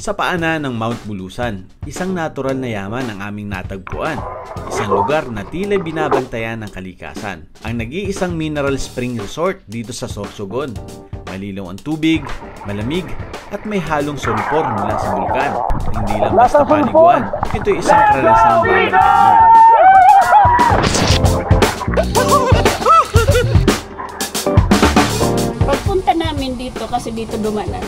Sa paanan ng Mount Bulusan, isang natural na yaman ang aming natagpuan. Isang lugar na tila binabantayan ng kalikasan. Ang nag-iisang mineral spring resort dito sa Sorsogon. Malinaw ang tubig, malamig, at may halong sulfur mula sa bulkan. Hindi lang basta paliguan, ito'y isang karalasang babalikan mo. Pagpunta namin dito, kasi dito dumanan,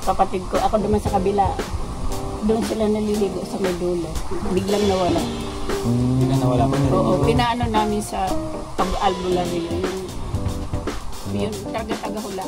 kapatid ko, ako duman sa kabila. Doon sila naliligo sa may dulo. Biglang nawala. Biglang nawala pa? Oo, pinaano namin sa pag-albularyo. Yung taga-hula.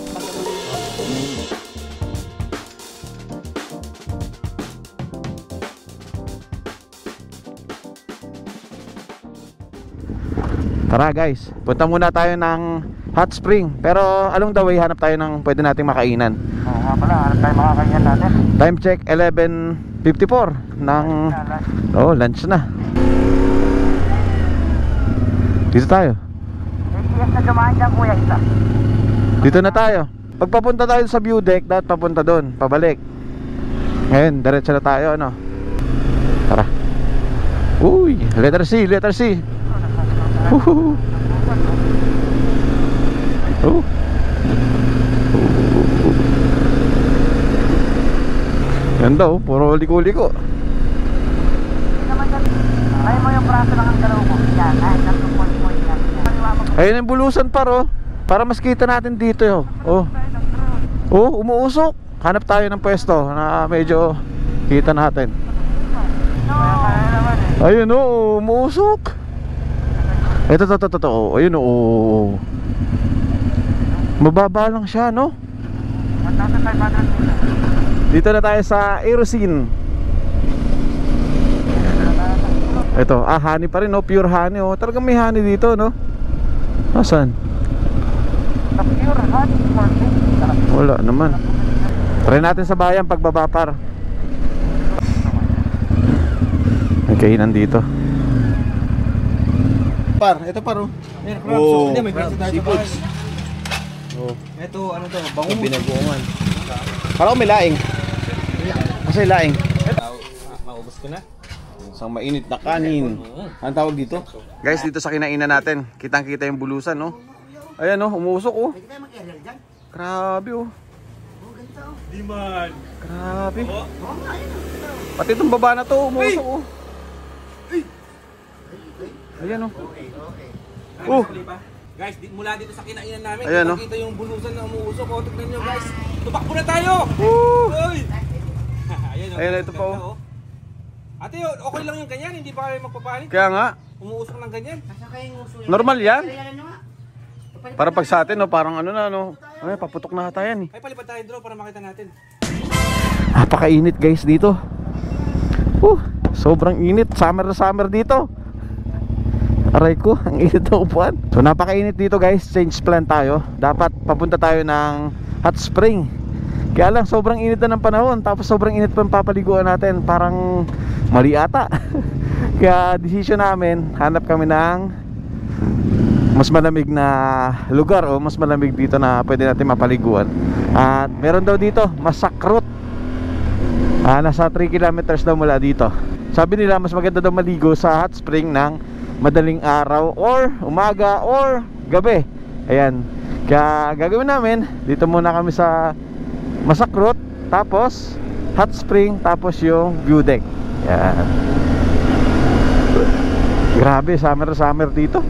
Tara guys, punta muna tayo ng hot spring. Pero along the way, hanap tayo ng pwede nating makainan. Oo nga pala, hanap tayo makakain natin. Time check 11:54 ng lunch na. Dito tayo. Yes na dumaan dyan kuya, isa. Dito na tayo. Pagpapunta tayo sa view deck, dapat papunta doon, pabalik. Ngayon, diretso na tayo, ano. Tara. Uy, letter C, letter C. Oh. Ganda oh, puro liko-liko. Ayaw mo yung praso lang ang galaw ko. Yan, kahit nagpupoy-poy yan. Ayun yung bulusan paro. Para mas kita natin dito yo. Oh. Oh, umuusok. Hanap tayo ng pwesto na medyo kita natin. Ayun oh, umuusok. Ito. Ayun oh. Mababa lang siya, no? Dito na tayo sa Aerosine. Ito, honey pa rin, no? Pure honey, oh. Talagang may honey dito, no? Nasaan? Pure honey? Wala naman. Try natin sa bayan pagbaba par. May kainan dito. Par, ito par, oh. Oh, may seafoods. Oh. Ito, ano to? Bangus. Binagoongan. Kala ko may laing. Kasi laing. Maubos ko na. Isang mainit na kanin. Anong tawag dito? Guys, dito sa kinainan natin, kitang-kita yung bulusan, no? Ayan, no? Umuusok, oh. Grabe, oh. Diman. Grabe. Pati itong baba na to, umuusok, oh. Ayan, oh. Oh. Guys, mula dito sa kinainan namin, ayan, no? kita yung bulusan na umuusok. O, tignan nyo guys. Tumakbo na tayo! Woo! Uy! Ayan, ito pa, oh. Ate, okay lang yung ganyan, hindi pa kayo magpapanik. Kaya nga. Umuusok ng ganyan. Normal yan. Para pag sa atin, no, parang ano na, no. Ay, paputok na ata yan, eh. Ay, palipad tayo draw para makita natin. Napakainit guys dito. Sobrang init. Summer na summer dito. Aray ko, ang init ng upuan. So napakainit dito guys. Change plan tayo. Dapat papunta tayo ng hot spring. Kaya lang sobrang init na ng panahon. Tapos sobrang init pa ang papaliguan natin. Parang mali ata. Kaya decision namin, hanap kami ng mas malamig na lugar o mas malamig dito na pwede natin mapaliguan. At meron daw dito, Masakrut. Nasa 3 kilometers daw mula dito. Sabi nila mas maganda daw maligo sa hot spring ng madaling araw or umaga or gabi. Ayan. Kaya gagawin namin, dito muna kami sa Masakrut, tapos hot spring, tapos yung view deck. Ayan. Grabe, summer dito.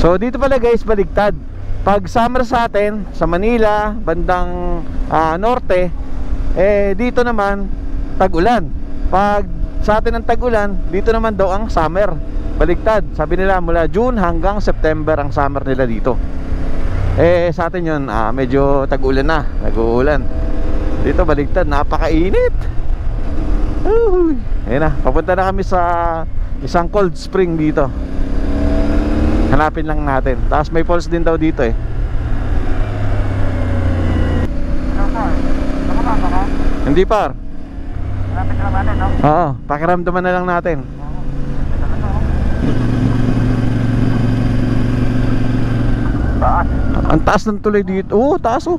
So dito pala guys, baligtad. Pag summer sa atin, sa Manila, bandang norte, dito naman tag-ulan. Pag sa atin ang tag-ulan, dito naman daw ang summer. Baligtad. Sabi nila mula June hanggang September ang summer nila dito. Sa atin yun, medyo tag-ulan na, nag-uulan. Dito baligtad, napakainit. Ayun na, papunta na kami sa isang cold spring dito. Hanapin lang natin. Tapos may falls din daw dito, eh. Hindi par. Oo, pakiramdaman na lang natin. Ang taas ng tuloy dito. Oo, taas oh.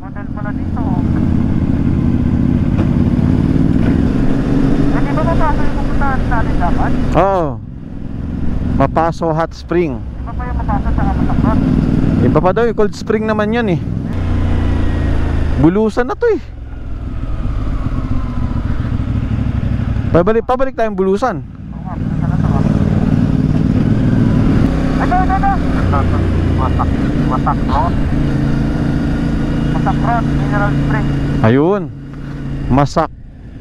Oo. Mapaso Hot Spring. Iba pa yung Mapaso sa Masakrot. Iba pa daw, cold spring naman yun eh. Bulusan na to eh. Pabalik tayong Bulusan. Oo nga, Bulusan na to. Ito. Masakrot Mineral Spring. Ayun.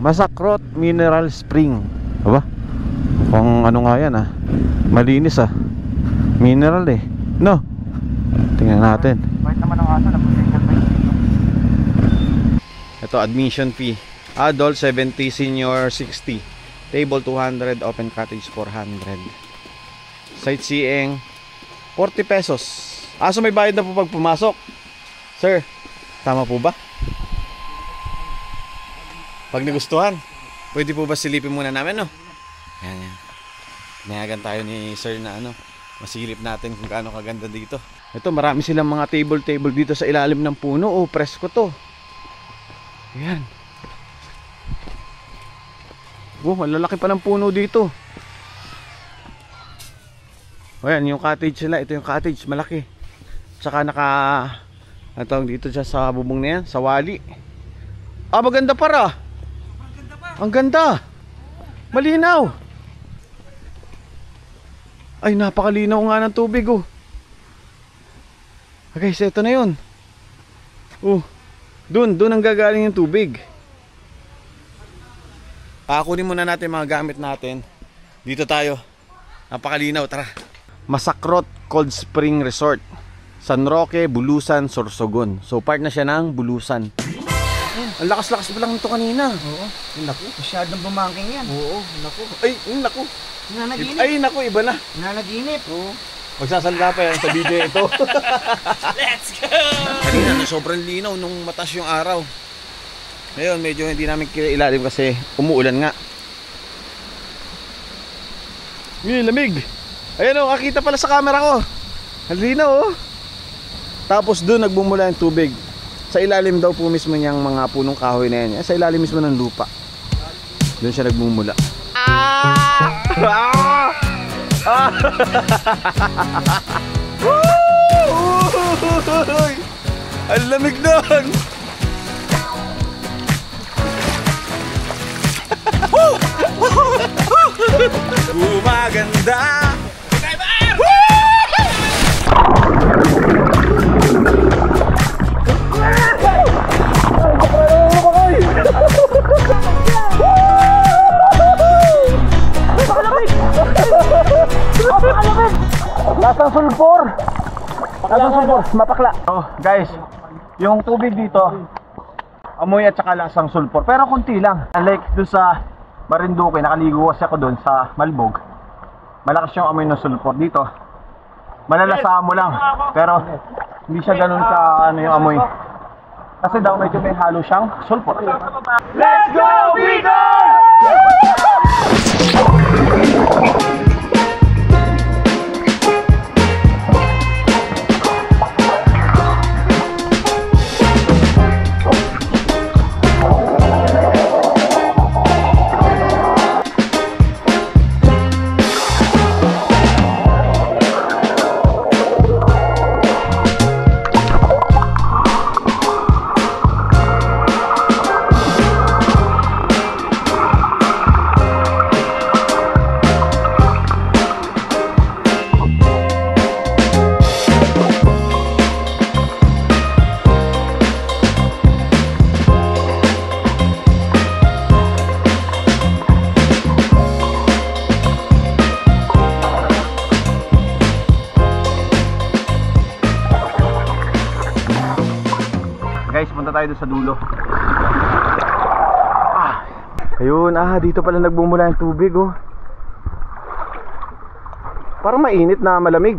Masakrot Mineral Spring. Aba? Kung ano nga yan ah. Malinis ah. Mineral eh. No? Tingnan natin. Kahit naman ang aso, nag-single pa yun. Ito, admission fee. Adult 70, senior 60. Table 200, open cottage 400. Sightseeing 40 pesos. So may bayad na po pag pumasok. Sir, tama po ba? Pag nagustuhan, pwede po ba silipin muna namin, no? Yan. Nayagan tayo ni sir na masilip natin kung gaano kaganda dito. Ito, marami silang mga table dito sa ilalim ng puno. Oh, presko to. Ayan. Oh, malalaki pa ng puno dito. Ayan, yung cottage sila. Ito yung cottage, malaki. Tsaka tawag dito dyan sa bubong na yan, sa wali. Maganda para. Ang ganda. Malinaw. Ay, napakalinaw nga ng tubig oh. Okay, so ito na yun. Doon ang gagaling yung tubig. Kunin muna natin mga gamit natin. Dito tayo. Napakalinaw, tara. Masakrot Cold Spring Resort, San Roque, Bulusan, Sorsogon. So part na siya ng Bulusan. Ang lakas-lakas pa lang ito kanina. Oo. Naku, masyadong bumangking yan. Oo, naku. Ay, naku. Nanaginip. Ay, naku, iba na. Nanaginip. Oo. Magsasalita pa yan sa video ito. Let's go! Kanina sobrang linaw nung mataas yung araw. Ngayon medyo hindi namin ilalim kasi umuulan nga. Lamig. Ayan o, kakita pala sa camera ko. Ang linaw oh. Tapos doon nagbumula yung tubig. Sa ilalim daw po mismo niyang mga punong kahoy na yan. Sa ilalim mismo ng lupa. Doon siya nagmumula. Ang lamig doon. Gumaganda. Lasang sulfur. Mapakla. Oh, guys, yung tubig dito amoy at saka lasang sulfur, pero konti lang. Unlike doon sa Marinduque, nakaligo kasi ako doon sa Malbog. Malakas yung amoy ng sulfur. Dito malalasa mo lang, pero hindi siya ganun ka yung amoy. Kasi daw medyo may halo siyang sulfur. Let's go, Bicol! Guys, punta tayo doon sa dulo. Ayun, dito pala nagbumula yung tubig oh. Parang mainit na malamig.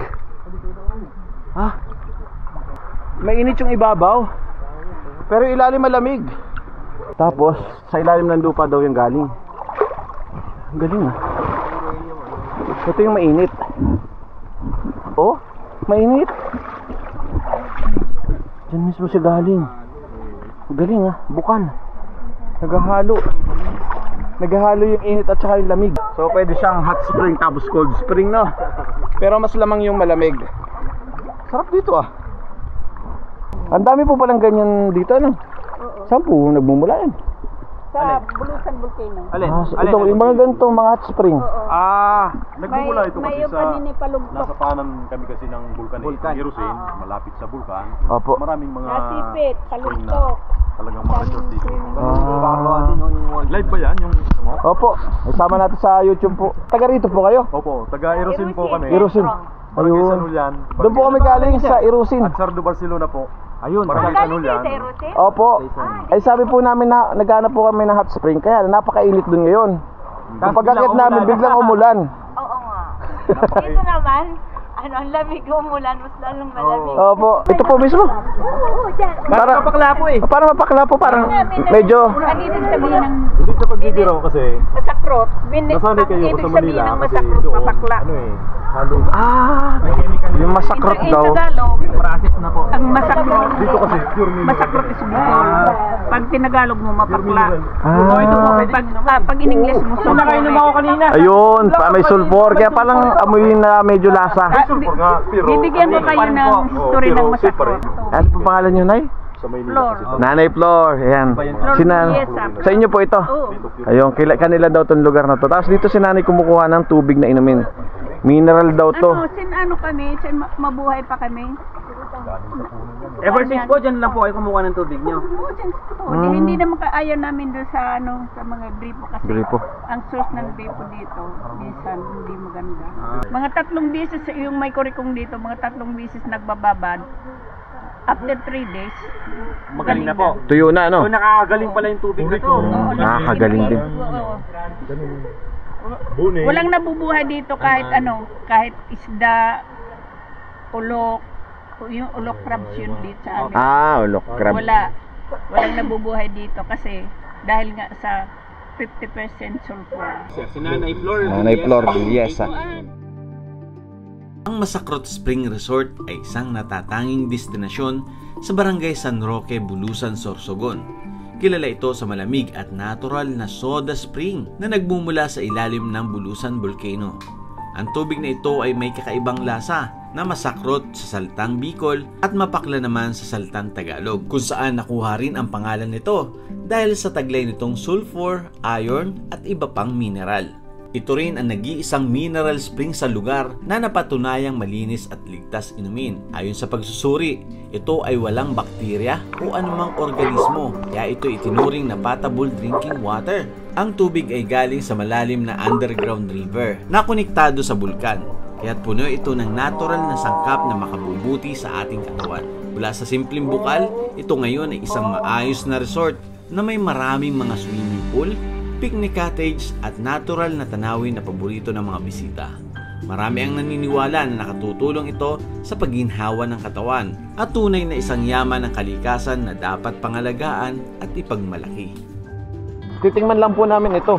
Mainit yung ibabaw, pero ilalim malamig. Tapos sa ilalim ng lupa daw yung galing. Ang galing Ito yung mainit. Oh, mainit. Diyan mismo siya galing. Galing bukan. Naghahalo. naghahalo yung init at saka yung lamig. So pwede siyang hot spring tapos cold spring, no? Pero mas lamang yung malamig. Sarap dito ah. Ang dami po palang ganyan dito, ano? Saan po nagmumula yan? Sa Bulusan Volcano. Ito, yung mga ganito, mga hot spring. Nagmumula ito may kasi sa palugtok. nasa panan kami kasi ng bulkan eh, Hirosin, malapit sa bulkan. Opo. Maraming mga Nasipit, spring na palugtok. talagang mga resort dito. Ah. Live ba yan yung mo? Opo, isama natin sa YouTube po. Taga rito po kayo? Opo, taga Hirosin po kami. Irusin. Barangay San Ayun. Julian. Doon po kami galing sa Irusin. At Sardo Barcelona po. Ayun. Barangay San Julian. Opo. Ay sabi po namin na naghanap po kami ng hot spring kaya napakainit doon ngayon. Pag-akit namin biglang umulan. Oo nga. Dito naman, ang lamig umulan, mas lalong malamig. Opo. Ito po mismo. Para mapakla po eh. Para mapakla po parang medyo Ang ibig sabihin ng Hindi sa pagbibiro kasi masakrot, nasanay kayo ibig sa sabihin Manila ng kasi masakrot, doon mapakla. ano eh, halong yung masakrot In daw. Tagalog, ang masakrot, dito kasi pure mineral. masakrot is bukol. Pag tinagalog mo, mapakla. Pag in English mo, sulfur. Ayun, may sulfur kaya parang amoy na medyo lasa. Sulfur nga, pero Bibigyan ko kayo ng story ng masakrot. Ano po pangalan niyo, Nay? sa Maynila Flor. kasi Nanay Flor, ayan. Sa inyo po ito. Oo. Ayun, kanila daw tong lugar na to. Tapos dito si Nanay kumukuha ng tubig na inumin. Mineral daw to. Ano kami, mabuhay pa kami. Ever since po, dyan lang po kayo kumuha ng tubig nyo. Oo, since po. Hindi naman ayaw namin doon sa sa mga gripo kasi. Gripo. Ang source ng gripo dito, minsan hindi maganda. Mga 3 beses yung may kurikong dito, mga 3 beses nagbababad. After 3 days, Magaling na po. Tuyo na, ano? So nakakagaling pala yung tubig na to. Nakakagaling din. Oo. Bune. Walang nabubuhay dito kahit kahit isda, ulok, yung ulok crabs yun dito sa amin. Ulok crab. Walang nabubuhay dito kasi dahil nga sa 50% sulfur. Si Nanay Flor. Nanay Flor, yes. Ang Masakrot Spring Resort ay isang natatanging destinasyon sa Barangay San Roque, Bulusan, Sorsogon. Kilala ito sa malamig at natural na soda spring na nagmumula sa ilalim ng Bulusan Volcano. Ang tubig na ito ay may kakaibang lasa na masakrot sa salitang Bicol at mapakla naman sa salitang Tagalog, kung saan nakuha rin ang pangalan nito dahil sa taglay nitong sulfur, iron at iba pang mineral. Ito rin ang nag-iisang mineral spring sa lugar na napatunayang malinis at ligtas inumin. Ayon sa pagsusuri, ito ay walang bakterya o anumang organismo, kaya ito itinuring na potable drinking water. Ang tubig ay galing sa malalim na underground river na konektado sa bulkan, kaya't puno ito ng natural na sangkap na makabubuti sa ating katawan. Mula sa simpleng bukal, ito ngayon ay isang maayos na resort na may maraming mga swimming pool, picnic cottage at natural na tanawin na paborito ng mga bisita. Marami ang naniniwala na nakatutulong ito sa pagginhawa ng katawan at tunay na isang yaman ng kalikasan na dapat pangalagaan at ipagmalaki. Titingnan lang po namin ito.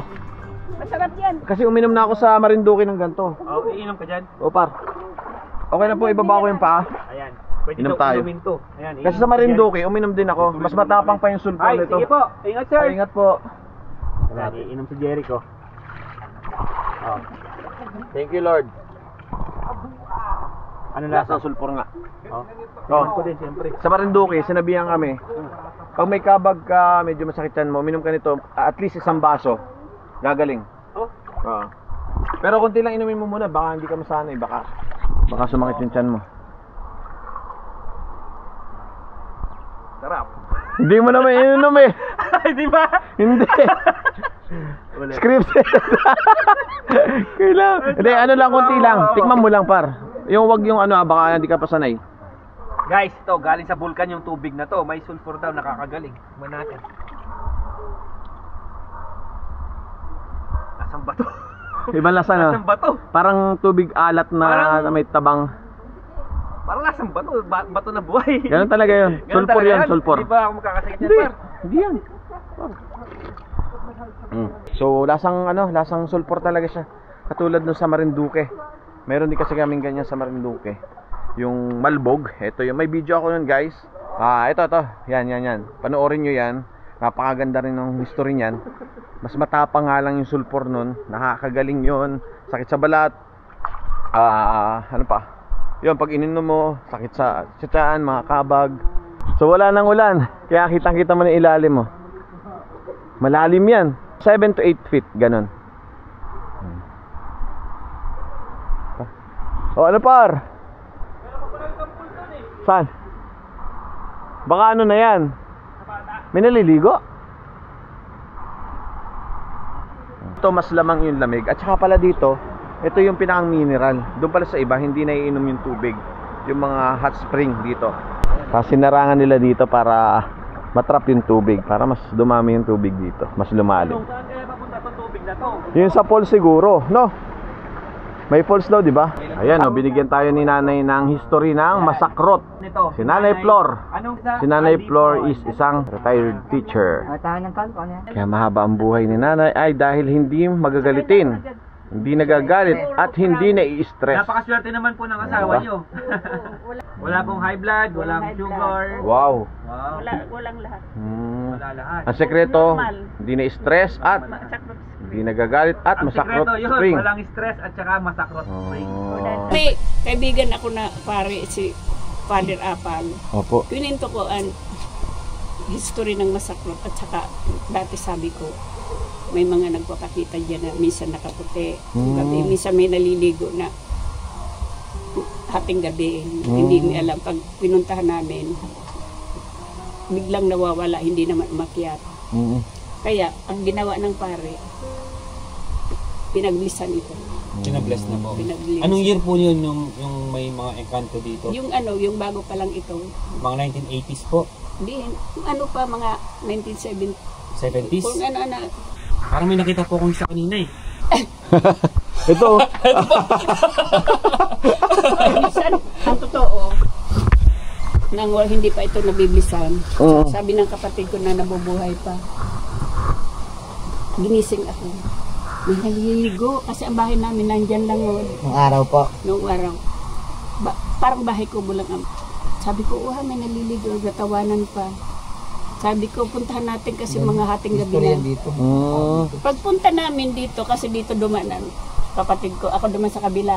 Masarap yan. Kasi uminom na ako sa Marinduque ng ganito. Oh, iinom ka dyan. O par. Okay na po, ibaba ko yung paa. Ayan. Pwede Inom daw tayo. inumin to. Ayan, Kasi sa Marinduque, uminom din ako. Mas matapang pa yung sulfur Ay, nito. sige po. Ingat sir. Ay, ingat po. Ayan, iinom si Jericho. Oh. Thank you, Lord. Ano Lasa lasa? sulfur nga. Oh. Oh. Ako din, siyempre. Sa Marinduque, sinabihan kami, pag may kabag ka, medyo masakit yan mo, uminom ka nito, at least isang baso, gagaling. Oh. Oo. Pero konti lang inumin mo muna, baka hindi ka masanay, baka sumakit yung tiyan mo. Sarap. Hindi mo naman inunom eh. Di ba? Hindi. Scripted. Kailangan. Hindi, ano lang, konti lang. Tikman mo lang, par. Yung wag yung baka hindi ka pa sanay. Guys, ito, galing sa bulkan yung tubig na to. May sulfur daw, nakakagaling. Tignan natin. Lasang bato. Ibang lasa no? Lasang bato. Parang tubig alat na may tabang. Parang lasang bato. Bato na buhay. Ganun talaga yun. Ganun Sulfur talaga yan, sulfur. Hindi ba ako makakasakit yan, Hindi. par? Hindi yan. So, lasang sulfur talaga siya. Katulad nung sa Marinduque. Meron din kasi kaming ganyan sa Marinduque. Yung malbog, ito yung may video ako nun guys. Ito. Yan. Panoorin nyo yan. Napakaganda rin ng history niyan. Mas matapang nga lang yung sulfur nun. Nakakagaling yon. Sakit sa balat. Ano pa? Yun, pag ininom mo, sakit sa tiyan, mga kabag. So wala nang ulan. Kaya kitang-kita mo na ilalim mo. Malalim yan. 7 to 8 feet, ganun. O ano par? Saan? Baka ano na yan? May naliligo? Ito mas lamang yung lamig. At saka pala dito, ito yung pinakang mineral. Doon pala sa iba, hindi naiinom yung tubig. Yung mga hot spring dito. Kasi sinarangan nila dito para matrap yung tubig. Para mas dumami yung tubig dito. Mas lumalim. Saan kaya papunta itong tubig na to? Yun sa falls siguro, no? May falls daw, di ba? Ayan, binigyan tayo ni nanay ng history ng Masakrot. Nito. Si Nanay Flor. Anong Si Nanay Flor is isang retired teacher. Kaya mahaba ang buhay ni nanay ay dahil hindi magagalitin, hindi nagagalit at hindi nai-stress. Napakaswerte naman po ng asawa Diba? nyo. Wala pong high blood, walang sugar. Wow. Wow. Walang lahat. Wala lahat. Ang sekreto, Normal. hindi na-stress at Masakrot. hindi nagagalit at Ang Masakrot sekreto yun, Spring. walang stress at saka masakrot spring. Oh. May kaibigan ako na pare, si Father Apal. Opo. Kininto ko ang history ng Masakrot at saka dati sabi ko may mga nagpapakita dyan na minsan nakaputi, gabi, minsan may naliligo na hating gabi, hindi niya alam. Pag pinuntahan namin, biglang nawawala, hindi naman umakyat. Kaya ang ginawa ng pare, pinaglisan ito. Kinabless na po. Pinaglisan. Anong year po yun yung may mga engkanto dito? Yung bago pa lang ito. Mga 1980s po? Hindi, yung pa, mga 1970s. 70s? Kung ano, Parang may nakita po akong isa kanina eh. Ito. minsan, ang totoo, nang hindi pa ito nabiblisan, sabi ng kapatid ko na nabubuhay pa, ginising ako. May naliligo, kasi ang bahay namin nandyan lang yun. Nung araw po. Noong araw. Parang bahay ko bulang. Sabi ko, may naliligo, natawanan pa. Sabi ko, puntahan natin kasi mga hating gabi na. Dito. Pagpunta namin dito, kasi dito dumanan, kapatid ko, ako duman sa kabila,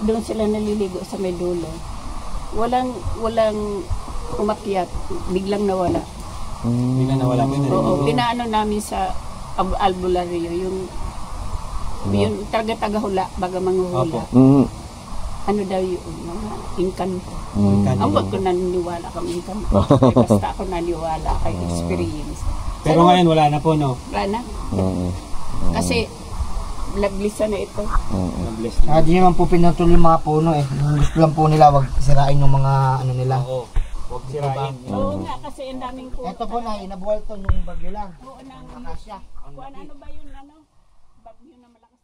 doon sila naliligo sa may dulo. Walang umakyat, biglang nawala. Bigla nawala po yun. Oo, pinaano namin sa albularyo, yung taga-hula, baga manguhula. Ano daw yung mga inkanto. Ang wag ko naniniwala kami inkanto. Basta ako naniwala kay experience. Pero ngayon wala na po, no? Wala na. Kasi lablisa na ito. Nabless na. Di naman po pinatuloy yung mga puno eh. Gusto lang po nila wag sirain yung mga ano nila. Oo. Huwag sirain. Oo nga, kasi ang daming po. Ito po na inabuhal to yung bagyo lang. Oo, Akasya. ano ba yun, bagyo na malakas.